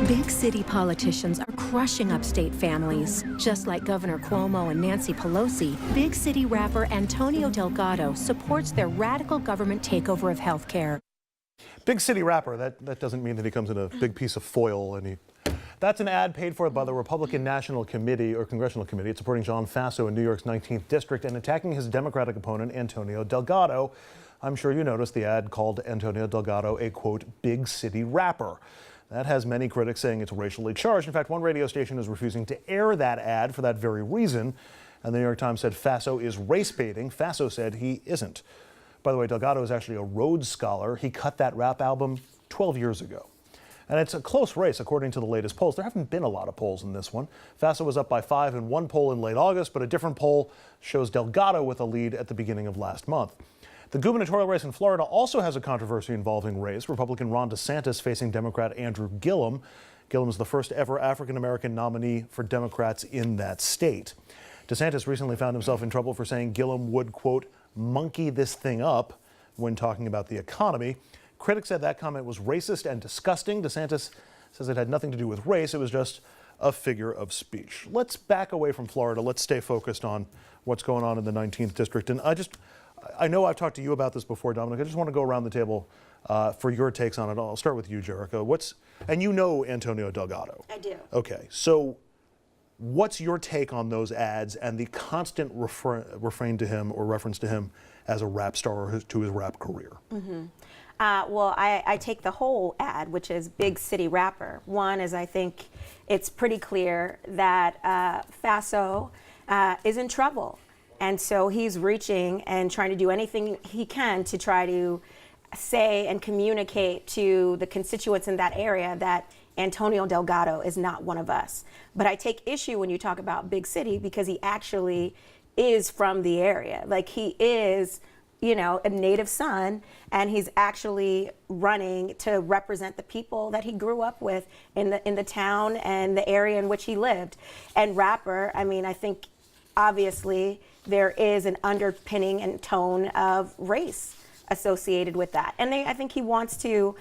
Big city politicians are crushing upstate families. Just like Governor Cuomo and Nancy Pelosi, big city rapper Antonio Delgado supports their radical government takeover of health care. Big city rapper, that doesn't mean that he comes in a big piece of foil. That's an ad paid for by the Republican National Committee or Congressional Committee. It's supporting John Faso in New York's 19th District and attacking his Democratic opponent, Antonio Delgado. I'm sure you noticed the ad called Antonio Delgado a, quote, big city rapper. That has many critics saying it's racially charged. In fact, one radio station is refusing to air that ad for that very reason. And the New York Times said Faso is race baiting. Faso said he isn't. By the way, Delgado is actually a Rhodes Scholar. He cut that rap album 12 years ago. And it's a close race, according to the latest polls. There haven't been a lot of polls in this one. Faso was up by 5 in one poll in late August, but a different poll shows Delgado with a lead at the beginning of last month. The gubernatorial race in Florida also has a controversy involving race. Republican Ron DeSantis facing Democrat Andrew Gillum. Gillum is the first ever African-American nominee for Democrats in that state. DeSantis recently found himself in trouble for saying Gillum would, quote, monkey this thing up when talking about the economy. Critics said that comment was racist and disgusting. DeSantis says it had nothing to do with race. It was just a figure of speech. Let's back away from Florida. Let's stay focused on what's going on in the 19th District. And I know I've talked to you about this before, Dominic. I just want to go around the table for your takes on it. I'll start with you, Jericho. And you know Antonio Delgado. I do. Okay, so what's your take on those ads and the constant refrain to him or reference to him as a rap star or to his rap career? Mm-hmm. Well, I take the whole ad, which is big city rapper. One is I think it's pretty clear that Faso is in trouble. And so he's reaching and trying to do anything he can to try to say and communicate to the constituents in that area that Antonio Delgado is not one of us. But I take issue when you talk about big city because he actually is from the area. Like he is, you know, a native son, and he's actually running to represent the people that he grew up with in the town and the area in which he lived. And rapper, I mean, I think obviously there is an underpinning and tone of race associated with that. And I think he wants to,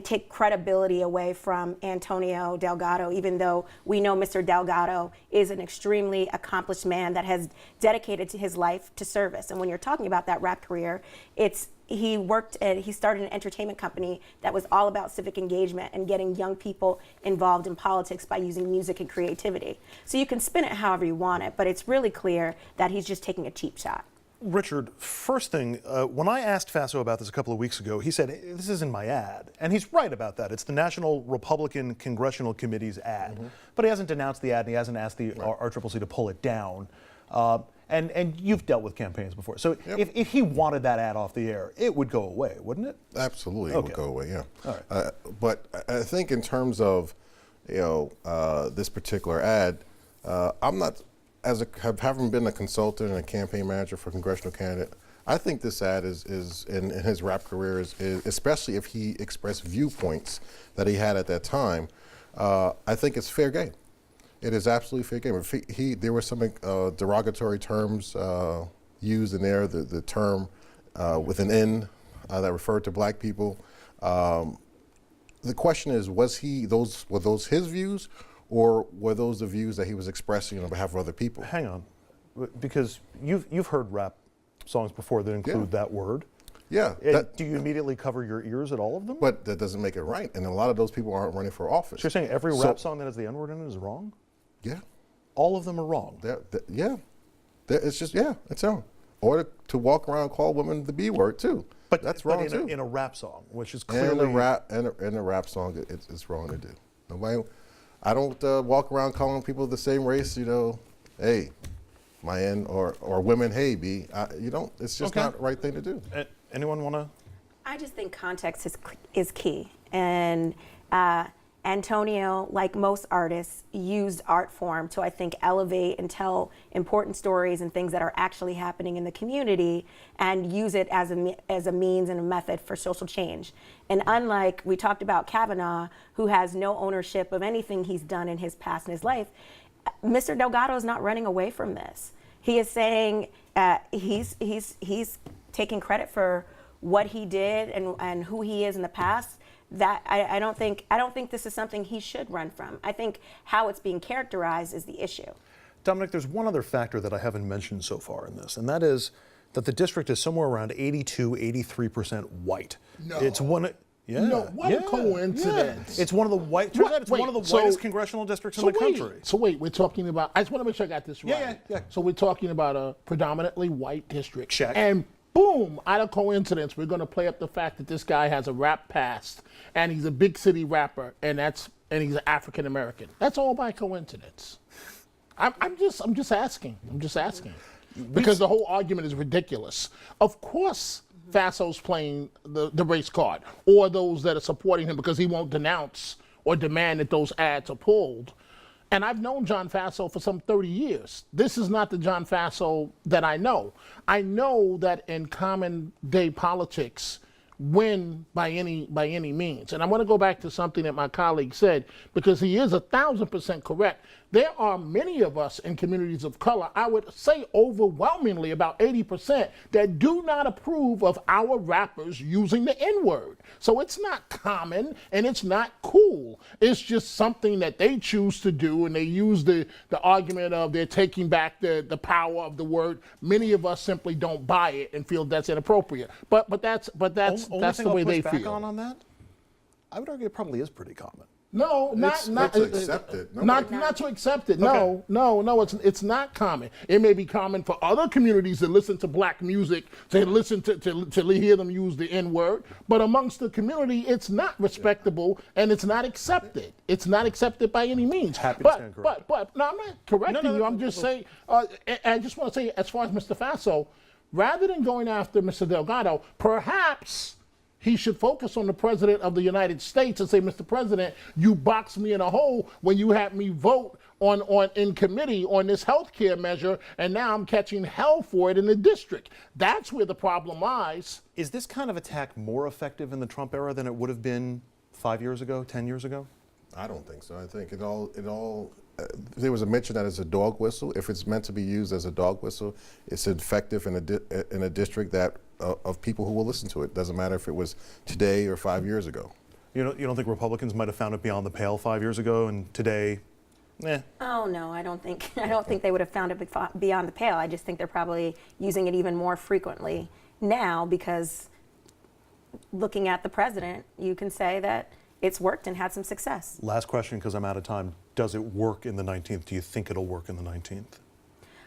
take credibility away from Antonio Delgado, even though we know Mr. Delgado is an extremely accomplished man that has dedicated to his life to service. And when you're talking about that rap career, he started an entertainment company that was all about civic engagement and getting young people involved in politics by using music and creativity. So you can spin it however you want it, but it's really clear that he's just taking a cheap shot. Richard, first thing, when I asked Faso about this a couple of weeks ago, he said, this isn't my ad. And he's right about that. It's the National Republican Congressional Committee's ad. Mm-hmm. But he hasn't denounced the ad, and he hasn't asked the RCCC to pull it down. And you've dealt with campaigns before. So yep. if he wanted that ad off the air, it would go away, wouldn't it? Absolutely, okay. It would go away, yeah. All right. But I think in terms of, this particular ad, I'm not, having been a consultant and a campaign manager for a congressional candidate, I think this ad is in his rap career, is especially if he expressed viewpoints that he had at that time, I think it's fair game. It is absolutely fair game. If there were some derogatory terms used in there, the term with an N that referred to black people. The question is, were those his views, or were those the views that he was expressing on behalf of other people? Hang on, because you've heard rap songs before that include that word. Yeah. Do you immediately cover your ears at all of them? But that doesn't make it right, and a lot of those people aren't running for office. So you're saying every rap song that has the N-word in it is wrong? Yeah. All of them are wrong? Yeah. It's just, it's wrong. Or to walk around and call women the B word, too. But that's wrong, too. In a rap song, which is clearly... In a rap song, it's wrong to do. Nobody... I don't walk around calling people the same race, hey, my N, or women, hey, B. You don't, it's just not the right thing to do. Anyone want to? I just think context is key. And Antonio, like most artists, used art form to, I think, elevate and tell important stories and things that are actually happening in the community, and use it as a means and a method for social change. And unlike, we talked about Kavanaugh, who has no ownership of anything he's done in his past in his life, Mr. Delgado is not running away from this. He is saying he's taking credit for what he did and who he is in the past, that I don't think this is something he should run from. I think how it's being characterized is the issue. Dominic, there's one other factor that I haven't mentioned so far in this, and that is that the district is somewhere around 82-83% white. No. It's one. Yeah. No, what a coincidence. Yeah. It's one of the white. Turns out it's one of the whitest congressional districts in the country. So wait, we're talking about. I just want to make sure I got this right. Yeah. So we're talking about a predominantly white district. Check. And boom, out of coincidence, we're going to play up the fact that this guy has a rap past and he's a big city rapper, and he's an African American. That's all by coincidence. I'm just asking. Because the whole argument is ridiculous. Of course, Faso's playing the race card, or those that are supporting him because he won't denounce or demand that those ads are pulled. And I've known John Faso for some 30 years. This is not the John Faso that I know. I know that in common day politics, win by any means. And I want to go back to something that my colleague said, because he is 1,000% correct. There are many of us in communities of color, I would say overwhelmingly about 80%, that do not approve of our rappers using the N-word. So it's not common and it's not cool. It's just something that they choose to do, and they use the argument of they're taking back the power of the word. Many of us simply don't buy it and feel that's inappropriate. But that's the way they feel. On that, I would argue it probably is pretty common. No, not to accept it. Not to accept it. No, it's not common. It may be common for other communities that listen to black music, to listen to hear them use the N-word. But amongst the community, it's not respectable and it's not accepted. It's not accepted by any means. Happy to stand corrected. But no, I'm not correcting you. I'm just saying. I just want to say, as far as Mr. Faso, rather than going after Mr. Delgado, perhaps he should focus on the President of the United States and say, Mr. President, you boxed me in a hole when you had me vote in committee on this health care measure, and now I'm catching hell for it in the district. That's where the problem lies. Is this kind of attack more effective in the Trump era than it would have been 5 years ago, 10 years ago? I don't think so. I think it all. There was a mention that it's a dog whistle. If it's meant to be used as a dog whistle, it's effective in a district that of people who will listen to it. Doesn't matter if it was today or 5 years ago. You don't think Republicans might have found it beyond the pale 5 years ago, and today, Oh no, I don't think they would have found it beyond the pale. I just think they're probably using it even more frequently now, because looking at the president, you can say that it's worked and had some success. Last question, because I'm out of time. Does it work in the 19th? Do you think it'll work in the 19th?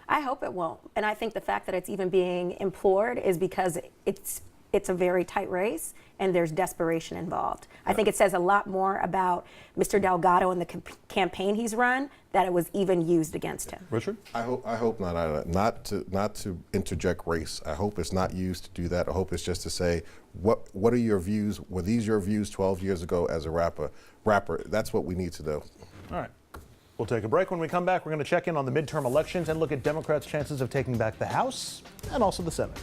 I hope it won't. And I think the fact that it's even being implored is because it's a very tight race and there's desperation involved. I think it says a lot more about Mr. Delgado and the campaign he's run that it was even used against him. Richard? I hope not to interject race. I hope it's not used to do that. I hope it's just to say, what are your views? Were these your views 12 years ago as a rapper? That's what we need to know. All right. We'll take a break. When we come back, we're going to check in on the midterm elections and look at Democrats' chances of taking back the House and also the Senate.